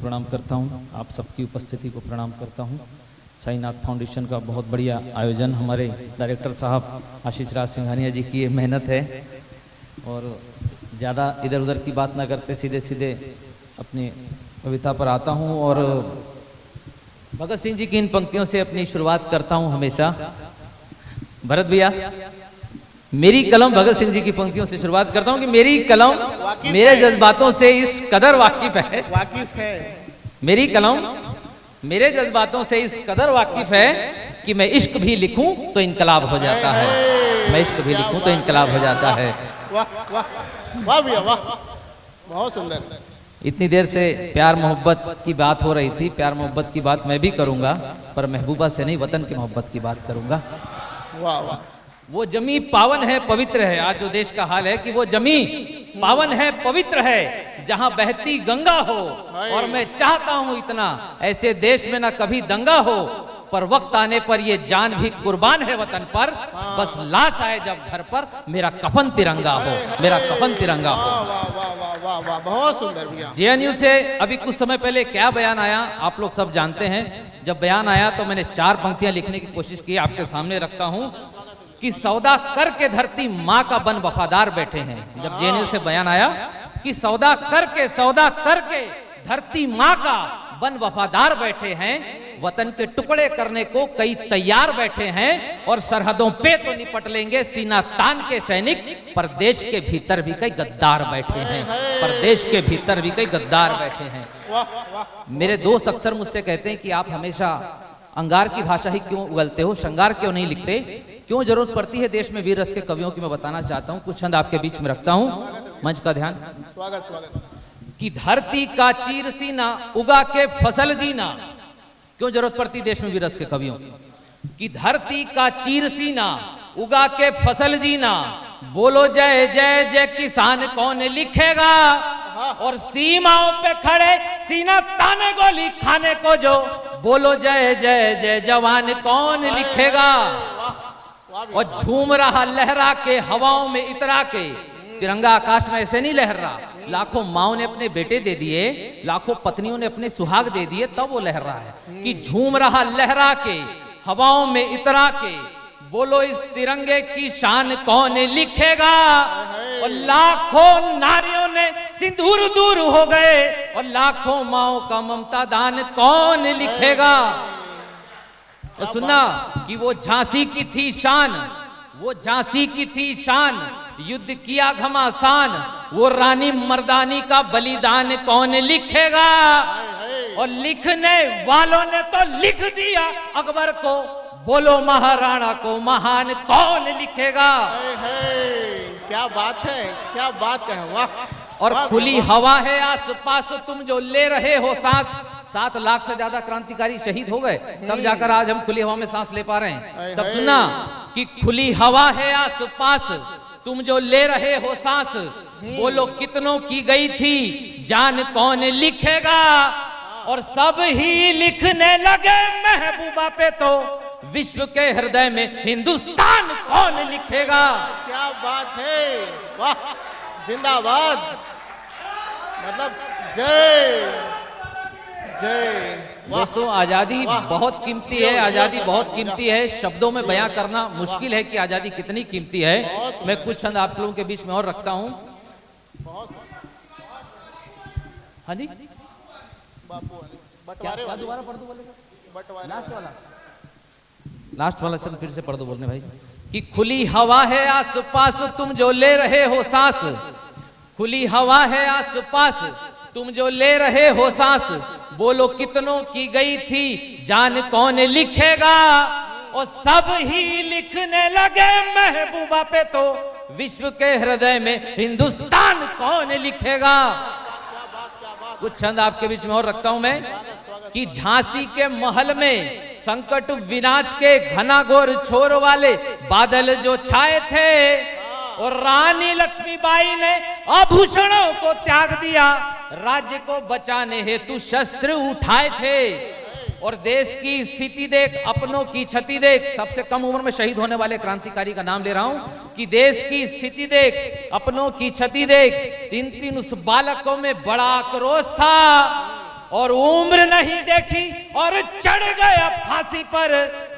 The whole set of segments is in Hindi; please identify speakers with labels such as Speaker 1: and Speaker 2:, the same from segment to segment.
Speaker 1: प्रणाम करता हूँ, आप सबकी उपस्थिति को प्रणाम करता हूँ। साईनाथ फाउंडेशन का बहुत बढ़िया आयोजन, हमारे डायरेक्टर साहब आशीष राज सिंघानिया जी की ये मेहनत है। और ज़्यादा इधर उधर की बात ना करते सीधे सीधे अपनी कविता पर आता हूँ। और भगत सिंह जी की इन पंक्तियों से अपनी शुरुआत करता हूँ हमेशा। भरत भैया, मेरी कलम भगत सिंह जी की पंक्तियों से शुरुआत करता हूँ कि मेरी कलम मेरे जज्बातों से इस कदर वाकिफ है, मेरी कलम मेरे जज्बातों से इस कदर वाकिफ है कि मैं इश्क भी लिखूं तो इनकलाब हो जाता है, मैं इश्क भी लिखूं तो इनकलाब हो जाता है।
Speaker 2: वाह वाह वाह भैया वाह, बहुत सुंदर।
Speaker 1: इतनी देर से प्यार मोहब्बत की बात हो रही थी, प्यार मोहब्बत की बात मैं भी करूंगा, पर महबूबा से नहीं, वतन की मोहब्बत की बात करूंगा।
Speaker 2: वाह वाह।
Speaker 1: वो जमी पावन है पवित्र है, आज जो देश का हाल है कि वो जमी पावन है पवित्र है जहां बहती गंगा हो। और मैं चाहता हूं इतना, ऐसे देश में ना कभी दंगा हो, पर वक्त आने पर ये जान भी कुर्बान है वतन पर। बस लाश आए जब घर पर मेरा कफन तिरंगा हो, मेरा कफन तिरंगा हो।
Speaker 2: वाह वाह वाह वाह वाह, बहुत सुंदर भैया।
Speaker 1: जेएनयू से अभी कुछ समय पहले क्या बयान आया आप लोग सब जानते हैं। जब बयान आया तो मैंने 4 पंक्तियां लिखने की कोशिश की, आपके सामने रखता हूं कि सौदा करके धरती माँ का बन वफादार बैठे हैं। जब जेएनयू से बयान आया कि सौदा करके धरती माँ का बन वफादार बैठे हैं, वतन के टुकड़े करने को कई तैयार बैठे हैं, और सरहदों पे तो निपट लेंगे सीना तान के सैनिक, पर देश के भीतर भी कई गद्दार बैठे हैं, पर देश के भीतर भी कई गद्दार बैठे हैं। मेरे दोस्त अक्सर मुझसे कहते हैं कि आप हमेशा अंगार की भाषा ही क्यों उगलते हो, श्रृंगार क्यों नहीं लिखते, क्यों जरूरत पड़ती है देश में वीर रस के कवियों की। मैं बताना चाहता हूं, कुछ छंद आपके बीच में रखता हूं, मंच का ध्यान।
Speaker 2: स्वागत स्वागत।
Speaker 1: कि धरती का चीर सीना उगा के फसल जीना, क्यों जरूरत पड़ती देश में वीर रस के कवियों की। धरती का चीर सीना उगा के फसल जीना, बोलो जय जय जय किसान कौन लिखेगा, और सीमाओं पे खड़े सीना ताने गोली खाने को जो, बोलो जय जय जय जवान कौन लिखेगा। और झूम रहा लहरा के हवाओं में इतरा के, तिरंगा आकाश में ऐसे नहीं लहर रहा, लाखों माओ ने अपने बेटे दे दिए, लाखों पत्नियों ने अपने सुहाग दे दिए, तब वो लहर रहा है। कि झूम रहा लहरा के हवाओं में इतरा के, बोलो इस तिरंगे की शान कौन लिखेगा। और लाखों नारियों ने सिंदूर दूर हो गए, और लाखों माओ का ममता दान कौन लिखेगा। और सुनना कि वो झांसी की थी शान, वो झांसी की थी शान, युद्ध किया घमासान, वो रानी मर्दानी का बलिदान कौन लिखेगा। और लिखने वालों ने तो लिख दिया अकबर को, बोलो महाराणा को महान कौन लिखेगा।
Speaker 2: क्या बात है, क्या बात है, वाह।
Speaker 1: और खुली हवा है आस पास तुम जो ले रहे हो सांस, 7 लाख से ज्यादा क्रांतिकारी शहीद हो गए, तब जाकर आज हम खुली हवा में सांस ले पा रहे हैं। तब सुनना कि खुली हवा है आस पास तुम जो ले रहे हो सांस, बोलो कितनों की गई थी जान कौन लिखेगा। और सब ही लिखने लगे महबूबा पे तो, विश्व के हृदय में हिंदुस्तान कौन लिखेगा।
Speaker 2: क्या बात है, वाह, जिंदाबाद, मतलब जय जय।
Speaker 1: दोस्तों आजादी बहुत कीमती है, आजादी बहुत कीमती है, शब्दों में बयां करना मुश्किल है कि आजादी कितनी कीमती है। मैं कुछ छंद आप लोगों के बीच में और रखता हूं। हाँ जी, क्या दोबारा पढ़ दो बोलेगा, लास्ट वाला छंद फिर से पढ़ दो बोलने भाई। कि खुली हवा है आस पास तुम जो ले रहे हो सांस, खुली हवा है आस पास तुम जो ले रहे हो सांस, बोलो कितनों की गई थी जान कौन लिखेगा। और सब ही लिखने लगे महबूबा पे तो, विश्व के हृदय में हिंदुस्तान कौन लिखेगा। कुछ छंद आपके बीच में और रखता हूं मैं। कि झांसी के महल में संकट विनाश के घनाघोर छोर वाले बादल जो छाए थे, और रानी लक्ष्मीबाई ने आभूषणों को त्याग दिया, राज्य को बचाने हेतु शस्त्र उठाए थे। और देश की स्थिति देख, अपनों की क्षति देख, सबसे कम उम्र में शहीद होने वाले क्रांतिकारी का नाम ले रहा हूं। कि देश की स्थिति देख, अपनों की क्षति देख, 3 उस बालकों में बड़ा आक्रोश था। और उम्र नहीं देखी और चढ़ गया फांसी पर,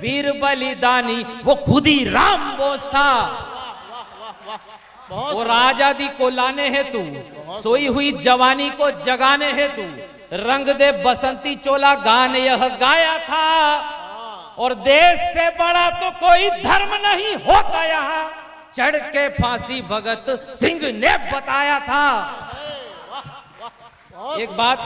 Speaker 1: वीर बलिदानी वो खुद ही राम बोस था। और आजादी को लाने हेतु, सोई हुई जवानी को जगाने हेतु, रंग दे बसंती चोला गान यह गाया था। और देश से बड़ा तो कोई धर्म नहीं होता यहाँ, चढ़ के फांसी भगत सिंह ने बताया था। एक बात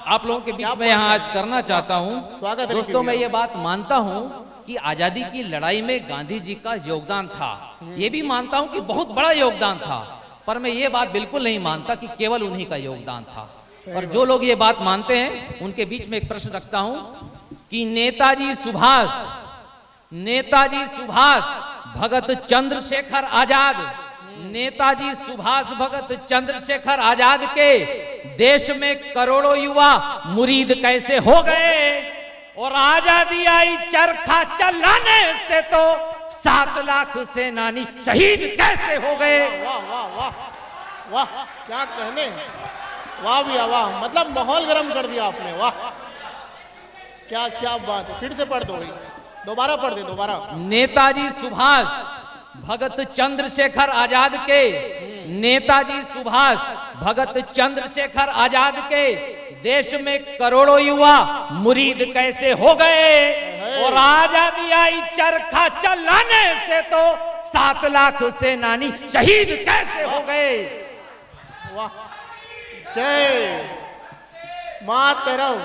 Speaker 1: आप लोगों के बीच में यहाँ आज करना चाहता हूँ दोस्तों, मैं ये बात मानता हूँ कि आजादी की लड़ाई में गांधी जी का योगदान था, ये भी मानता हूँ कि बहुत बड़ा योगदान था, पर मैं ये बात बिल्कुल नहीं मानता कि केवल उन्हीं का योगदान था। और जो लोग ये बात मानते हैं उनके बीच में एक प्रश्न रखता हूं कि नेताजी सुभाष भगत चंद्रशेखर आजाद, नेताजी सुभाष भगत चंद्रशेखर आजाद के देश में करोड़ों युवा मुरीद कैसे हो गए, और आजादी आई चरखा चलाने से तो 7 लाख सेनानी शहीद कैसे हो गए।
Speaker 2: वाह वाह वाह वाह, क्या कहने, वाह भैया वाह, मतलब माहौल गर्म कर दिया आपने, वाह क्या क्या बात है। फिर से पढ़ दो भाई, दोबारा पढ़ दे, दोबारा।
Speaker 1: नेताजी सुभाष भगत चंद्रशेखर आजाद के, नेताजी सुभाष भगत चंद्रशेखर आजाद के देश में करोड़ों युवा मुरीद कैसे हो गए, और आजादी आई चरखा चलाने से तो 7 लाख सेनानी शहीद कैसे हो गए।
Speaker 2: वाह, जय मातरम,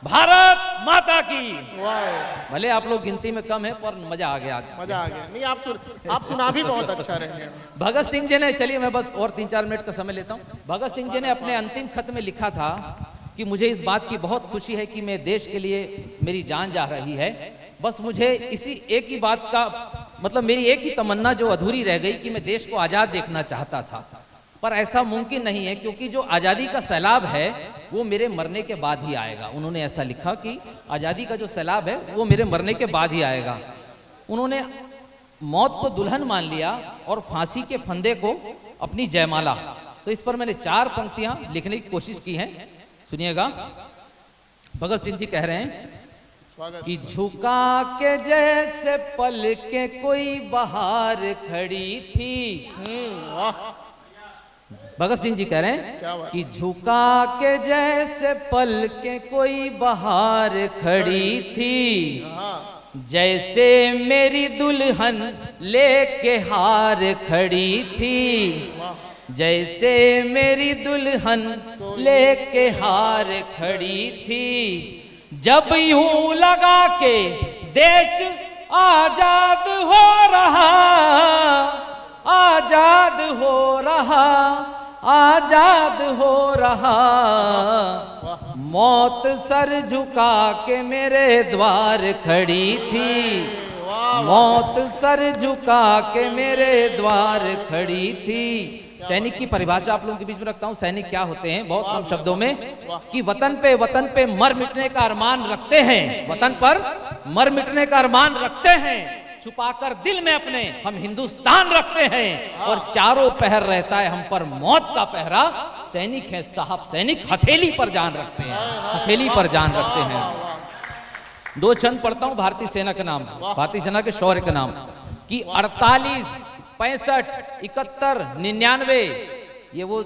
Speaker 1: भारत माता की।
Speaker 2: वाह,
Speaker 1: भले आप लोग गिनती में कम है पर मजा आ गया आज।
Speaker 2: मजा आ गया। नहीं आप सुना भी बहुत अच्छा रहे हैं।
Speaker 1: भगत सिंह जी ने, चलिए मैं बस और 3-4 मिनट का समय लेता हूँ। भगत सिंह जी ने अपने अंतिम खत में लिखा था कि मुझे इस बात की बहुत खुशी है कि मैं देश के लिए मेरी जान जा रही है, बस मुझे इसी एक ही बात का मतलब मेरी एक ही तमन्ना जो अधूरी रह गई कि मैं देश को आजाद देखना चाहता था, पर ऐसा मुमकिन नहीं है क्योंकि जो आजादी का सैलाब है वो मेरे मरने के बाद ही आएगा। उन्होंने ऐसा लिखा कि आजादी का जो सैलाब है वो मेरे मरने के बाद ही आएगा। उन्होंने मौत को दुल्हन मान लिया और फांसी के फंदे को अपनी जयमाला। तो इस पर मैंने 4 पंक्तियां लिखने की कोशिश की हैं, सुनिएगा। भगत सिंह जी कह रहे हैं कि झुका के जैसे पल के कोई बहार खड़ी थी। भगत सिंह जी कह रहे हैं कि झुका के जैसे पल के कोई बहार खड़ी थी, जैसे मेरी दुल्हन लेके हार खड़ी थी, जैसे मेरी दुल्हन लेके हार खड़ी थी। जब यूं लगा के देश आजाद हो रहा, आजाद हो रहा, आजाद हो रहा, मौत सर झुका के मेरे द्वार खड़ी थी, मौत सर झुका के मेरे द्वार खड़ी थी। सैनिक की परिभाषा आप लोगों के बीच में रखता हूं। सैनिक क्या होते हैं बहुत कम शब्दों में, कि वतन पे मर मिटने का अरमान रखते हैं, वतन पर मर मिटने का अरमान रखते हैं, छुपाकर दिल में अपने हम हिंदुस्तान रखते हैं, और चारों पहर रहता है हम पर मौत का पहरा। सैनिक है साहब, सैनिक हथेली पर जान रखते हैं, हथेली पर जान रखते हैं। 2 छंद पढ़ता हूं भारतीय सेना के नाम, भारतीय सेना के शौर्य के नाम, कि 48, 65, 71, 99, ये वो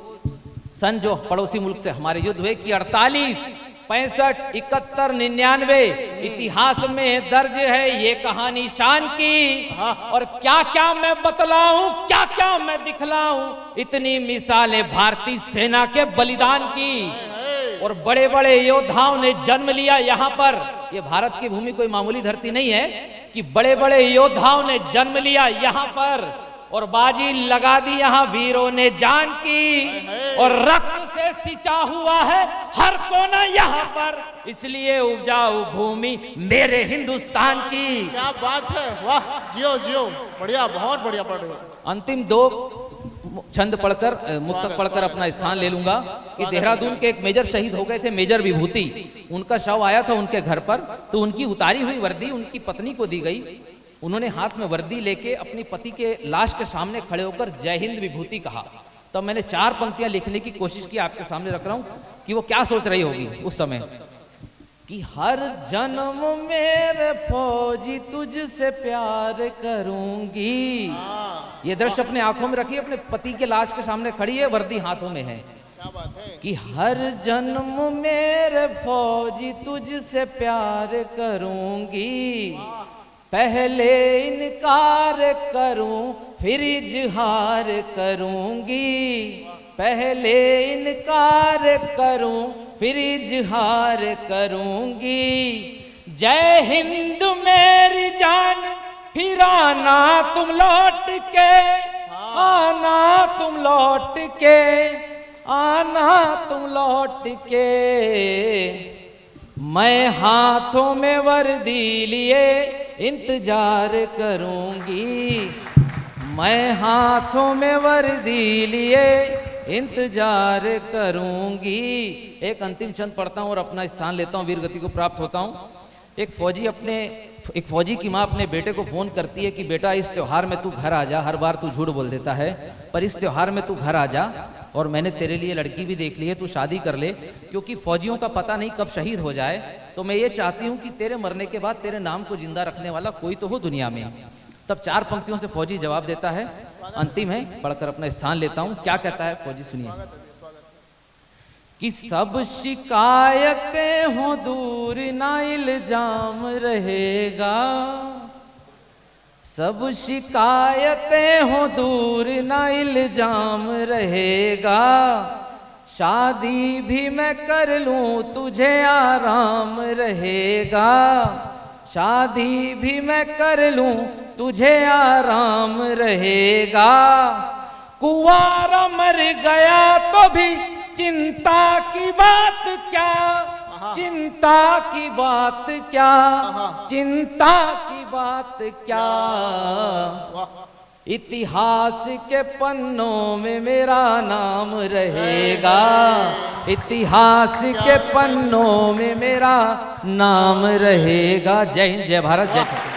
Speaker 1: सन जो पड़ोसी मुल्क से हमारे युद्ध हुए, कि 48, 65, 71, 99 इतिहास में दर्ज है ये कहानी शान की। और क्या क्या मैं बतलाऊं, क्या क्या मैं दिखलाऊं, इतनी मिसालें भारतीय सेना के बलिदान की। और बड़े बड़े योद्धाओं ने जन्म लिया यहाँ पर। ये भारत की भूमि कोई मामूली धरती नहीं है, कि बड़े बड़े योद्धाओं ने जन्म लिया यहाँ पर, और बाजी लगा दी यहाँ वीरों ने जान की, और रक्त से सिंचा हुआ है हर कोना यहाँ पर, इसलिए उपजाऊ भूमि मेरे हिंदुस्तान की।
Speaker 2: क्या बात है, वाह, जियो जियो, बढ़िया, बहुत बढ़िया पढ़ रहे हो।
Speaker 1: अंतिम 2 छंद पढ़कर मुक्तक पढ़कर अपना स्थान ले लूंगा। कि देहरादून के एक मेजर शहीद हो गए थे, मेजर विभूति, उनका शव आया था उनके घर पर, तो उनकी उतारी हुई वर्दी उनकी पत्नी को दी गई। उन्होंने हाथ में वर्दी लेके अपनी पति के लाश के सामने खड़े होकर जय हिंद विभूति कहा। तब मैंने 4 पंक्तियां लिखने की कोशिश की, आपके सामने रख रहा हूं कि वो क्या सोच रही होगी उस समय। कि हर जन्म मेरे फौजी तुझसे प्यार करूंगी। ये दृश्य अपने आंखों में रखिए, अपने पति के लाश के सामने खड़ी है, वर्दी हाथों में है।
Speaker 2: क्या बात है।
Speaker 1: कि हर जन्म मेरे फौजी तुझसे प्यार करूंगी, पहले इनकार करूं फिर इजहार करूंगी, पहले इनकार करूं फिर इजहार करूंगी। जय हिंद मेरी जान, फिर आना तुम लौट के, आना तुम लौट के, आना तुम लौट के। मैं हाथों में वर्दी लिए इंतजार करूंगी, मैं हाथों में वर्दी लिए इंतजार करूंगी। एक अंतिम छंद पढ़ता हूं और अपना स्थान लेता हूं, वीर गति को प्राप्त होता हूं। एक फौजी की माँ अपने बेटे को फोन करती है कि बेटा इस त्योहार में तू घर आ जा, हर बार तू झूठ बोल देता है, पर इस त्योहार में तू घर आ जा और मैंने तेरे लिए लड़की भी देख ली है, तू शादी कर ले, क्योंकि फौजियों का पता नहीं कब शहीद हो जाए, तो मैं ये चाहती हूँ कि तेरे मरने के बाद तेरे नाम को जिंदा रखने वाला कोई तो हो दुनिया में। तब 4 पंक्तियों से फौजी जवाब देता है, अंतिम है, पढ़कर अपना स्थान लेता हूं। क्या कहता है फौजी, सुनिए। कि सब शिकायतें हो दूर ना इल्जाम रहेगा, सब शिकायतें हो दूर ना इल्जाम रहेगा, शादी भी मैं कर लूं तुझे आराम रहेगा, शादी भी मैं कर लूं तुझे आराम रहेगा। कुंवारा मर गया तो भी चिंता की बात क्या, चिंता की बात क्या, चिंता की बात क्या। इतिहास के पन्नों में मेरा नाम रहेगा, इतिहास के पन्नों में मेरा नाम रहेगा। जय हिंद, जय भारत, जय छत्तीसगढ़।